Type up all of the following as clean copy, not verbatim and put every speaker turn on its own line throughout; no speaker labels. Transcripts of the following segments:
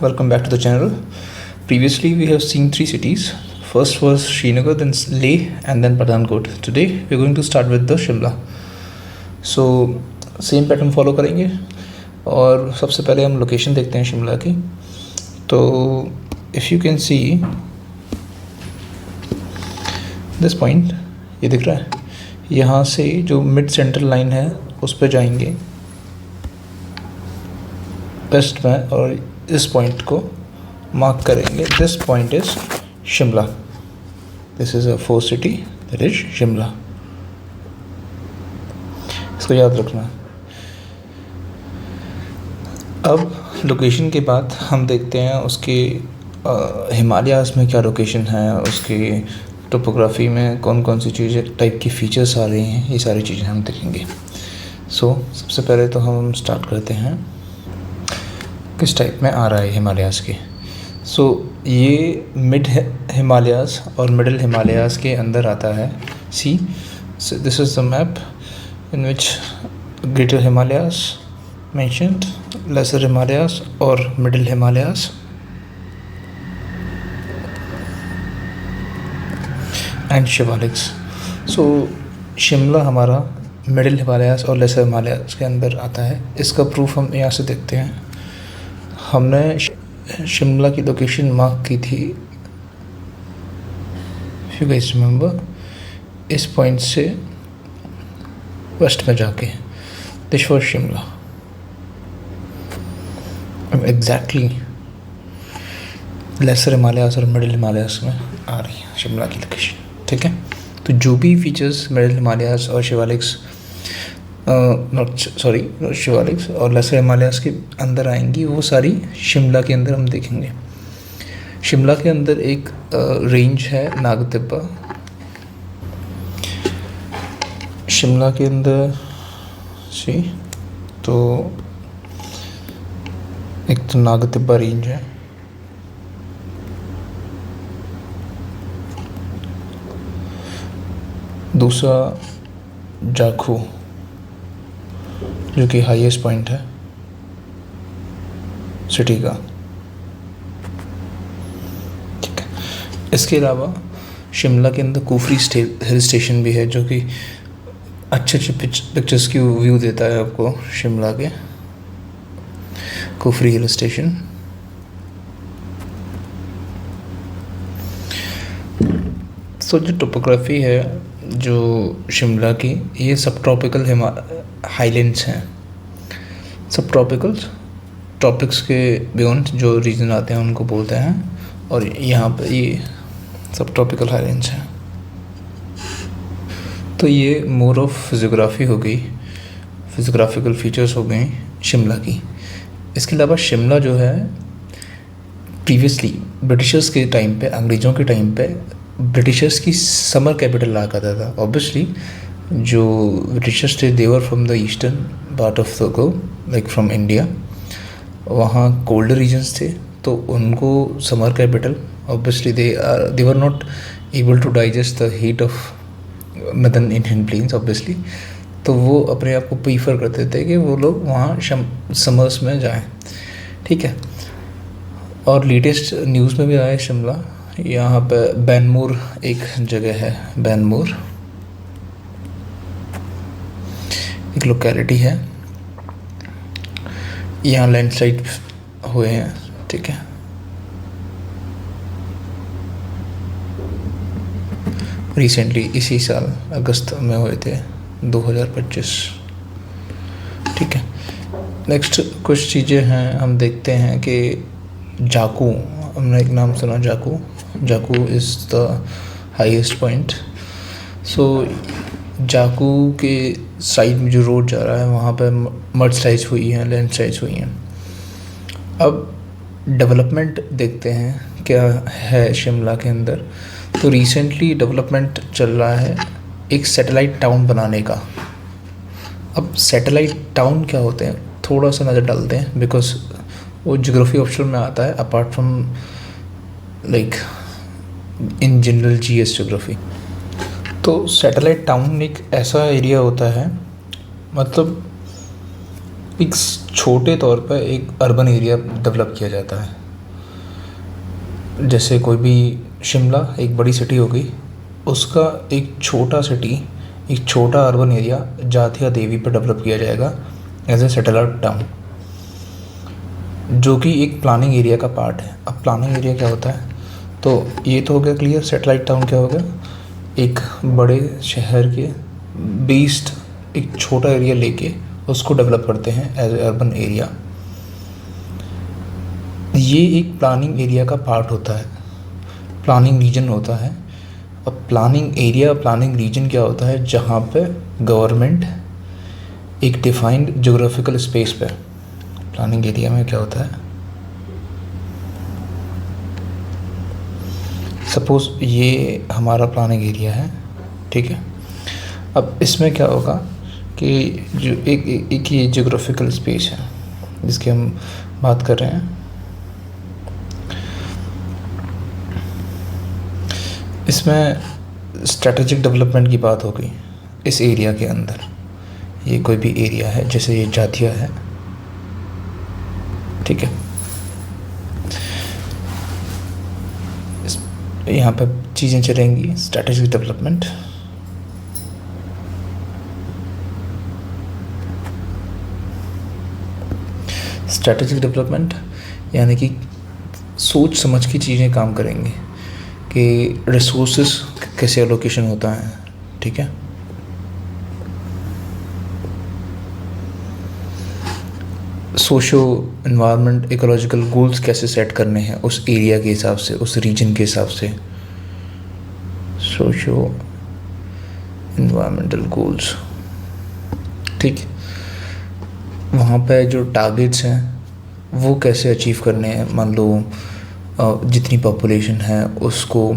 Welcome back to the channel. Previously, we have seen three cities. First was Srinagar, then Leh, and then Pathankot. Today, we're going to start with the Shimla. So, same pattern follow करेंगे और सबसे पहले हम location देखते हैं शिमला की. तो if you can see this point, ये दिख रहा है, यहाँ से जो मिड सेंट्रल लाइन है उस पर जाएंगे वेस्ट में और इस पॉइंट को मार्क करेंगे. This point is Shimla. This is a fourth city, that is Shimla. इसको याद रखना. अब लोकेशन के बाद हम देखते हैं उसके हिमालयाज़ में क्या लोकेशन है, उसकी टोपोग्राफी में कौन कौन सी चीज़ें टाइप की फ़ीचर्स आ रही हैं, ये सारी चीज़ें हम देखेंगे. सबसे पहले तो हम स्टार्ट करते हैं किस टाइप में आ रहा है हिमालयाज़ के. ये मिड हिमालयाज़ और मिडिल हिमालयाज़ के अंदर आता है. See, this is the map in which greater Himalayas mentioned, lesser Himalayas or middle Himalayas, and Shivaliks. Shimla हमारा मिडिल हिमालयाज़ और लेसर हिमालयाज़ के अंदर आता है. इसका प्रूफ हम यहाँ से देखते हैं. हमने शिमला की लोकेशन मार्क की थी, if you guys remember, इस पॉइंट से वेस्ट में जाके. This was Shimla. Exactly lesser Himalayas और मिडिल हिमालयाज़ में आ रही है शिमला की लोकेशन. ठीक है, तो जो भी फीचर्स मिडिल हिमालयाज़ और शिवालिक्स शिवालिक्स और लेसर हिमालयाज़ के अंदर आएंगी, वो सारी शिमला के अंदर हम देखेंगे. शिमला के अंदर एक रेंज है नागतिब्बा. शिमला के अंदर तो एक तो नागतिब्बा रेंज है, दूसरा जाखू जो कि हाईएस्ट पॉइंट है सिटी का. ठीक है, इसके अलावा शिमला के अंदर कुफरी हिल स्टेशन भी है जो कि अच्छे पिक्चर्स की व्यू देता है आपको. शिमला के कुफरी हिल स्टेशन. जो टोपोग्राफी है जो शिमला की, ये सब ट्रॉपिकल हाईलैंड्स हैं. सब ट्रॉपिक्स के बियॉन्ड जो रीजन आते हैं उनको बोलते हैं, और यहाँ पर ये सब ट्रॉपिकल हाईलैंड्स हैं. तो ये मोर ऑफ फिजियोग्राफी हो गई, फिजियोग्राफिकल फीचर्स हो गई शिमला की. इसके अलावा शिमला जो है प्रीवियसली ब्रिटिशर्स के टाइम पे, अंग्रेज़ों के टाइम पे ब्रिटिशर्स की समर कैपिटल रहा करता था. ऑब्वियसली जो ब्रिटिशर्स थे, they were from the eastern part of the globe, like from India. वहाँ कोल्ड रीजन्स थे, तो उनको summer capital, obviously they were not able to digest the heat of northern Indian plains obviously. तो वो अपने आप को प्रीफर करते थे कि वो लोग वहाँ समर्स में जाएं. ठीक है, और लेटेस्ट न्यूज़ में भी आया शिमला. यहाँ पे बैनमोर एक जगह है, बैनमोर एक लोकेलिटी है, यहाँ लैंडस्लाइड हुए हैं. ठीक है, रिसेंटली इसी साल अगस्त में हुए थे, 2025. ठीक है, नेक्स्ट कुछ चीज़ें हैं हम देखते हैं कि जाकू, हमने एक नाम सुना, Jakhoo is the highest point. Jakhoo के साइड में जो रोड जा रहा है वहाँ पे मड स्लाइड्स हुई हैं, लैंड स्लाइड्स हुई हैं. अब डेवलपमेंट देखते हैं क्या है शिमला के अंदर. तो रिसेंटली डेवलपमेंट चल रहा है एक सैटेलाइट टाउन बनाने का. अब सैटेलाइट टाउन क्या होते हैं, थोड़ा सा नज़र डालते हैं, बिकॉज वो ज्योग्राफी ऑप्शन में आता है apart from like in general GS geography. तो सैटेलाइट टाउन एक ऐसा एरिया होता है, मतलब एक छोटे तौर पर एक अर्बन एरिया डेवलप किया जाता है. जैसे कोई भी शिमला एक बड़ी सिटी हो गई, उसका एक छोटा सिटी, एक छोटा अर्बन एरिया जाथिया देवी पर डेवलप किया जाएगा एज ए सैटेलाइट टाउन, जो कि एक प्लानिंग एरिया का पार्ट है। अब प्लानिंग एरिया क्या होता है, तो ये तो हो गया क्लियर। सैटेलाइट टाउन क्या हो गया, एक बड़े शहर के बेस्ड एक छोटा एरिया लेके उसको डेवलप करते हैं एज ए अर्बन एरिया। ये एक प्लानिंग एरिया का पार्ट होता है, प्लानिंग रीजन होता है। अब प्लानिंग एरिया, प्लानिंग रीजन क्या होता है, जहाँ पे गवर्नमेंट एक डिफाइंड ज्योग्राफिकल स्पेस पे, प्लानिंग एरिया में क्या होता है, सपोज़ ये हमारा प्लानिंग एरिया है, ठीक है। अब इसमें क्या होगा कि जो एक ये ज्योग्राफिकल स्पेस है जिसकी हम बात कर रहे हैं, इसमें स्ट्रैटेजिक डेवलपमेंट की बात हो गई इस एरिया के अंदर। ये कोई भी एरिया है, जैसे ये जातिया है, ठीक है। यहाँ पर चीज़ें चलेंगी स्ट्रैटेजिक डेवलपमेंट। स्ट्रैटेजिक डेवलपमेंट यानी कि सोच समझ की चीज़ें काम करेंगे कि रिसोर्सेस कैसे एलोकेशन होता है, ठीक है। सोशो एनवायरनमेंट इकोलॉजिकल गोल्स कैसे सेट करने हैं उस एरिया के हिसाब से, उस रीजन के हिसाब से। सोशो एनवायरमेंटल गोल्स, ठीक। वहाँ पे जो टारगेट्स हैं वो कैसे अचीव करने हैं, मान लो जितनी पॉपुलेशन है उसको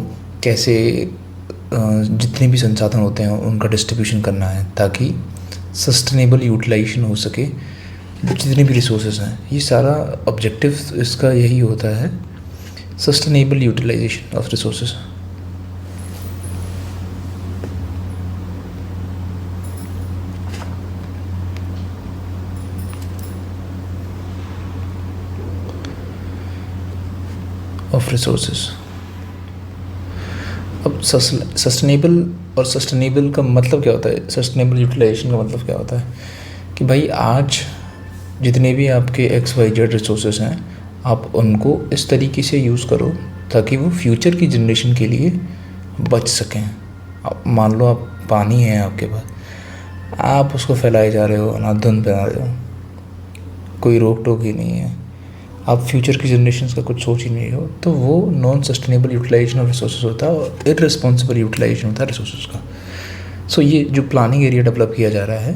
कैसे जितने भी संसाधन होते हैं उनका डिस्ट्रीब्यूशन करना है ताकि सस्टेनेबल यूटिलाइजेशन हो सके जितने भी रिसोर्सेज हैं। ये सारा ऑब्जेक्टिव इसका यही होता है, sustainable utilization of resources. Of resources. अब सस्टेनेबल और सस्टेनेबल का मतलब क्या होता है, सस्टेनेबल यूटिलाइजेशन का मतलब क्या होता है कि भाई आज जितने भी आपके XYZ रिसोर्सेज हैं आप उनको इस तरीके से यूज़ करो ताकि वो फ्यूचर की जनरेशन के लिए बच सकें। अब मान लो आप पानी है आपके पास, आप उसको फैलाए जा रहे हो, अंधाधुंध बना रहे हो, कोई रोक टोक ही नहीं है, आप फ्यूचर की जनरेशन का कुछ सोच ही नहीं हो, तो वो non sustainable utilization of resources होता है और इररिस्पॉन्सिबल यूटिलाइजेशन होता है रिसोर्सेज का। सो ये जो प्लानिंग एरिया डेवलप किया जा रहा है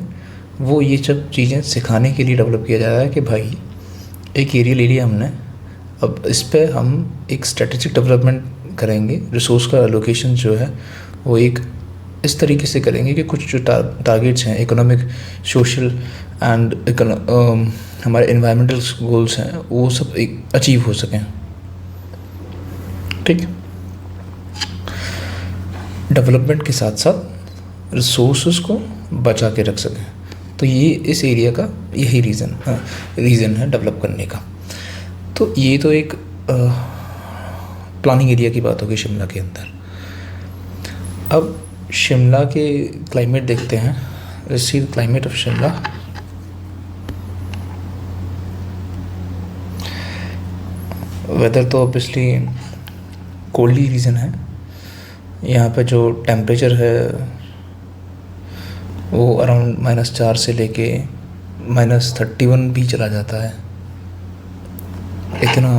वो ये सब चीज़ें सिखाने के लिए डेवलप किया जा रहा है कि भाई एक एरिया ले लिया हमने, अब इस पर हम एक स्ट्रेटेजिक डेवलपमेंट करेंगे। रिसोर्स का एलोकेशन जो है वो एक इस तरीके से करेंगे कि कुछ जो टारगेट्स हैं इकोनॉमिक, सोशल एंड हमारे एनवायरमेंटल गोल्स हैं वो सब एक अचीव हो सकें, ठीक। डेवलपमेंट के साथ साथ रिसोर्सेज को बचा के रख सकें, तो ये इस एरिया का यही रीज़न है डेवलप करने का। तो ये तो एक प्लानिंग एरिया की बात होगी शिमला के अंदर। अब शिमला के क्लाइमेट देखते हैं, सी क्लाइमेट ऑफ शिमला। वेदर तो ऑब्वियसली कोल्डी रीजन है, यहाँ पे जो टेम्परेचर है वो अराउंड -4 से लेके -31 भी चला जाता है, इतना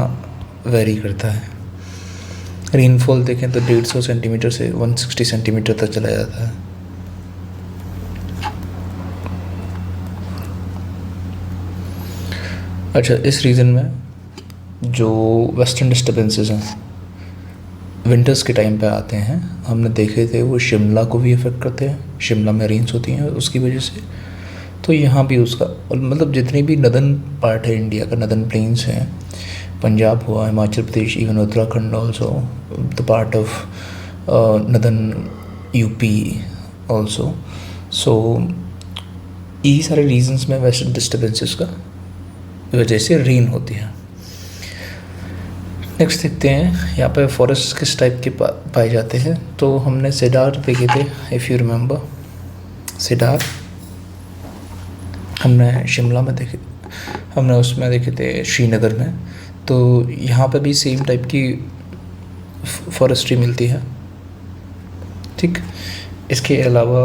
वेरी करता है। रेनफॉल देखें तो 150 सेंटीमीटर से 160 सेंटीमीटर तक चला जाता है। अच्छा, इस रीजन में जो वेस्टर्न डिस्टर्बेंसेस हैं विंटर्स के टाइम पे आते हैं, हमने देखे थे वो शिमला को भी अफेक्ट करते हैं, शिमला में रेंस होती हैं उसकी वजह से। तो यहाँ भी उसका मतलब जितने भी नदर्न पार्ट है इंडिया का, नदर्न प्लेन्स हैं, पंजाब हुआ, Himachal Pradesh, even Uttarakhand also, the part of northern UP also. So यही सारे रीजन्स में वेस्टर्न डिस्टर्बेंसेस का वजह से रेन होती है। नेक्स्ट देखते हैं यहाँ पे फॉरेस्ट किस टाइप के पाए जाते हैं। तो हमने सेडार देखे थे, इफ़ यू रिमेंबर। सेडार हमने शिमला में देखे, हमने उसमें देखे थे श्रीनगर में। तो यहाँ पे भी सेम टाइप की फॉरेस्ट्री मिलती है, ठीक। इसके अलावा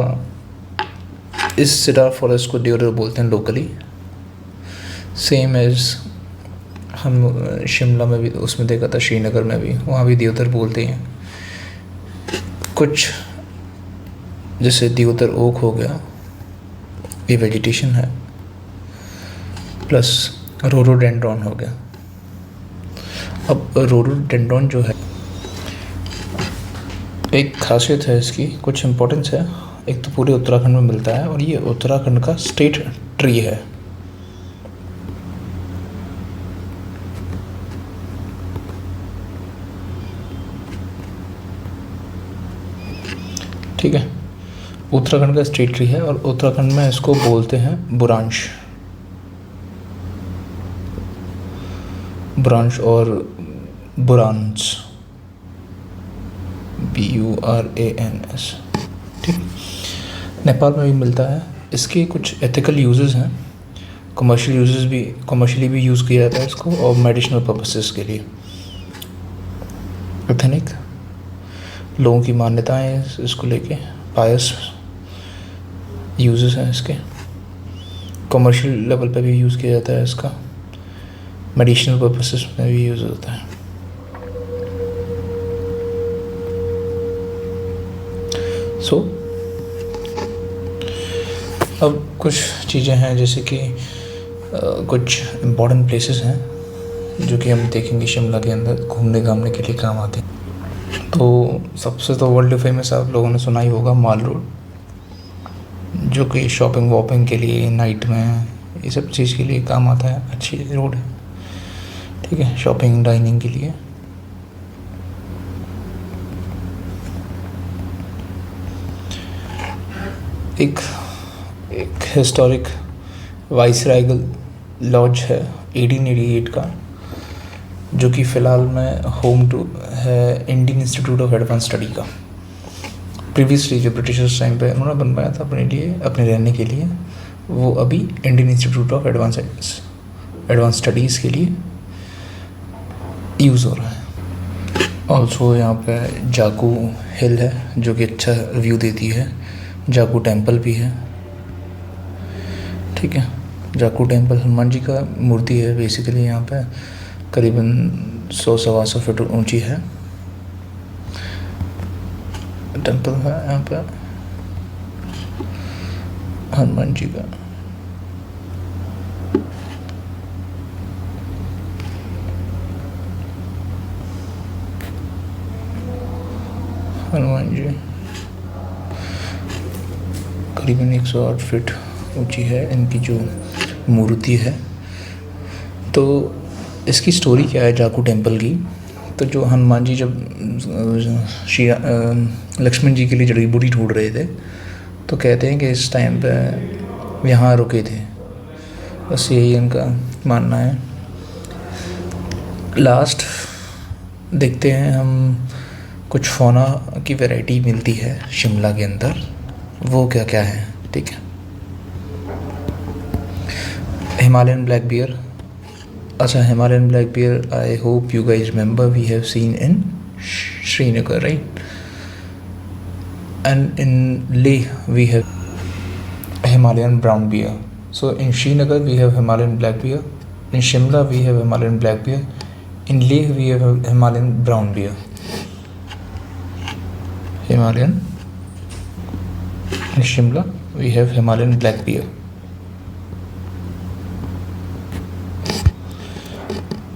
इस सेडार फॉरेस्ट को ड्यूरर बोलते हैं लोकली, सेम एज हम शिमला में भी उसमें देखा था, श्रीनगर में भी, वहाँ भी देवदार बोलते हैं। कुछ जैसे देवदार ओक हो गया, ये वेजिटेशन है, प्लस रोडोडेंड्रॉन हो गया। अब रोडोडेंड्रॉन जो है, एक खासियत है इसकी, कुछ इम्पोर्टेंस है। एक तो पूरे उत्तराखंड में मिलता है और ये उत्तराखंड का स्टेट ट्री है। ठीक है, उत्तराखंड का स्टेट ट्री है और उत्तराखंड में इसको बोलते हैं बुरांश, बुरांश और बुरांस, BURANS, ठीक। नेपाल में भी मिलता है। इसके कुछ एथिकल यूजेस हैं, कमर्शियली भी यूज़ किया जाता है इसको, और मेडिसिनल पर्पसेस के लिए। एथनिक लोगों की मान्यताएं इसको लेके, पायस यूजेस हैं इसके, कमर्शियल लेवल पे भी यूज़ किया जाता है इसका, मेडिसिनल पर्पसेस में भी यूज़ होता है। सो अब कुछ चीज़ें हैं, जैसे कि कुछ इम्पोर्टेंट प्लेसेस हैं जो कि हम देखेंगे शिमला के अंदर घूमने घामने के लिए काम आते हैं। तो सबसे तो वर्ल्ड फेमस आप लोगों ने सुना ही होगा माल रोड, जो कि शॉपिंग वॉपिंग के लिए, नाइट में ये सब चीज़ के लिए काम आता है। अच्छी रोड है, ठीक है, शॉपिंग डाइनिंग के लिए। एक हिस्टोरिक वाइसरायगल लॉज है 1888 का, जो कि फ़िलहाल में होम टू है Indian institute of advance study का। प्रीवियसली जो ब्रिटिशर्स टाइम पे उन्होंने बनवाया था अपने लिए, अपने रहने के लिए, वो अभी Indian institute of advance studies के लिए यूज़ हो रहा है। ऑल्सो यहाँ पे जाकू हिल है जो कि अच्छा व्यू देती है, जाकू टेम्पल भी है, ठीक है। जाकू टेम्पल हनुमान जी का मूर्ति है बेसिकली, यहाँ पे करीबन 100-125 फीट ऊंची है टेम्पल है यहाँ पे हनुमान जी का। हनुमान जी करीबन 108 फीट ऊंची है इनकी जो मूर्ति है। तो इसकी स्टोरी क्या है जाकू टेम्पल की? तो जो हनुमान जी जब श्री लक्ष्मण जी के लिए जड़ी बूटी ढूंढ रहे थे, तो कहते हैं कि इस टाइम पे यहाँ रुके थे, बस यही इनका मानना है। लास्ट देखते हैं हम, कुछ फौना की वैरायटी मिलती है शिमला के अंदर, वो क्या क्या है, ठीक है। हिमालयन ब्लैक बियर, अच्छा Himalayan black bear, I hope you guys remember we have seen in Srinagar, right? And in Leh we have Himalayan brown bear. So in Srinagar we have Himalayan black bear, in Shimla we have Himalayan black bear, in Leh we have Himalayan brown bear. Himalayan, in Shimla we have Himalayan black bear.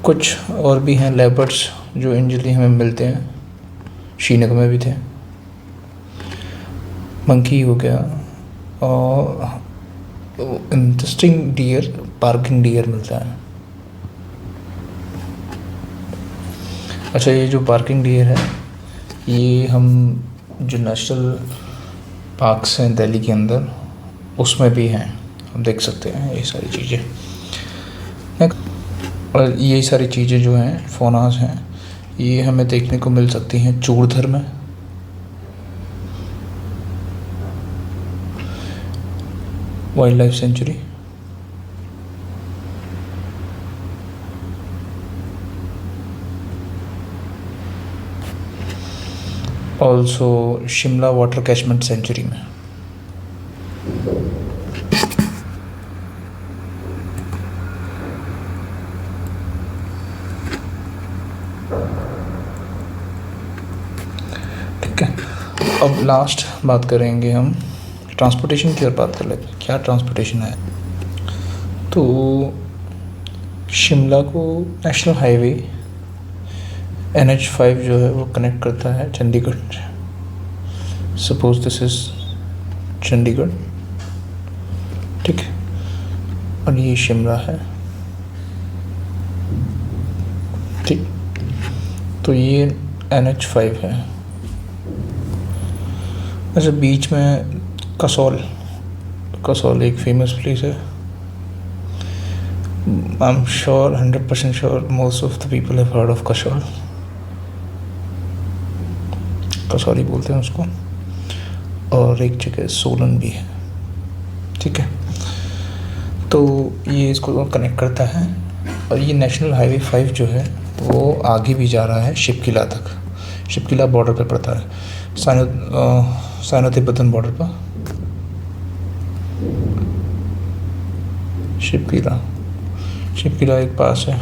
कुछ और भी हैं leopards जो usually हमें मिलते हैं, श्रीनगर में भी थे। मंकी हो गया, और इंटरेस्टिंग डियर, पार्किंग डियर मिलता है। अच्छा, ये जो पार्किंग डियर है, ये हम जो नेशनल पार्क्स हैं दिल्ली के अंदर, उसमें भी हैं, हम देख सकते हैं ये सारी चीज़ें। और ये सारी चीज़ें जो हैं फौनास हैं, ये हमें देखने को मिल सकती हैं चूड़धर में, wildlife sanctuary. Also Shimla water catchment sanctuary में। ठीक है, अब लास्ट बात करेंगे हम ट्रांसपोर्टेशन की ओर बात कर लेते हैं। क्या ट्रांसपोर्टेशन है? तो शिमला को नेशनल हाईवे NH5 जो है वो कनेक्ट करता है चंडीगढ़ से। सपोज दिस इज चंडीगढ़, ठीक है, और ये शिमला है, ठीक। तो ये NH5 है। अच्छा, बीच में कसौल एक फेमस प्लेस है। I am sure 100% sure most of the people have heard of Kasauli बोलते हैं उसको। और एक जगह सोलन भी है, ठीक है। तो ये इसको कनेक्ट करता है, और ये नेशनल हाईवे 5 जो है वो आगे भी जा रहा है शिपकिला तक। शिपकिला बॉर्डर पे पड़ता है, साइनो तिब्बतन बॉर्डर पर शिपकिला एक पास है,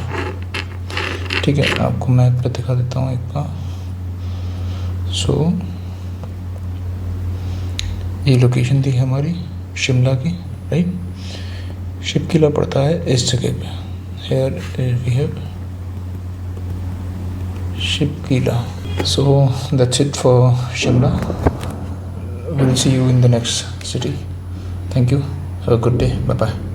ठीक है। आपको मैप पे दिखा देता हूँ एक बार। ये लोकेशन थी हमारी शिमला की, राइट। शिपकिला पड़ता है इस जगह पे। Here we have Shipki La. So that's it for Shimla. We'll see you in the next city. Thank you. Have a good day. Bye bye.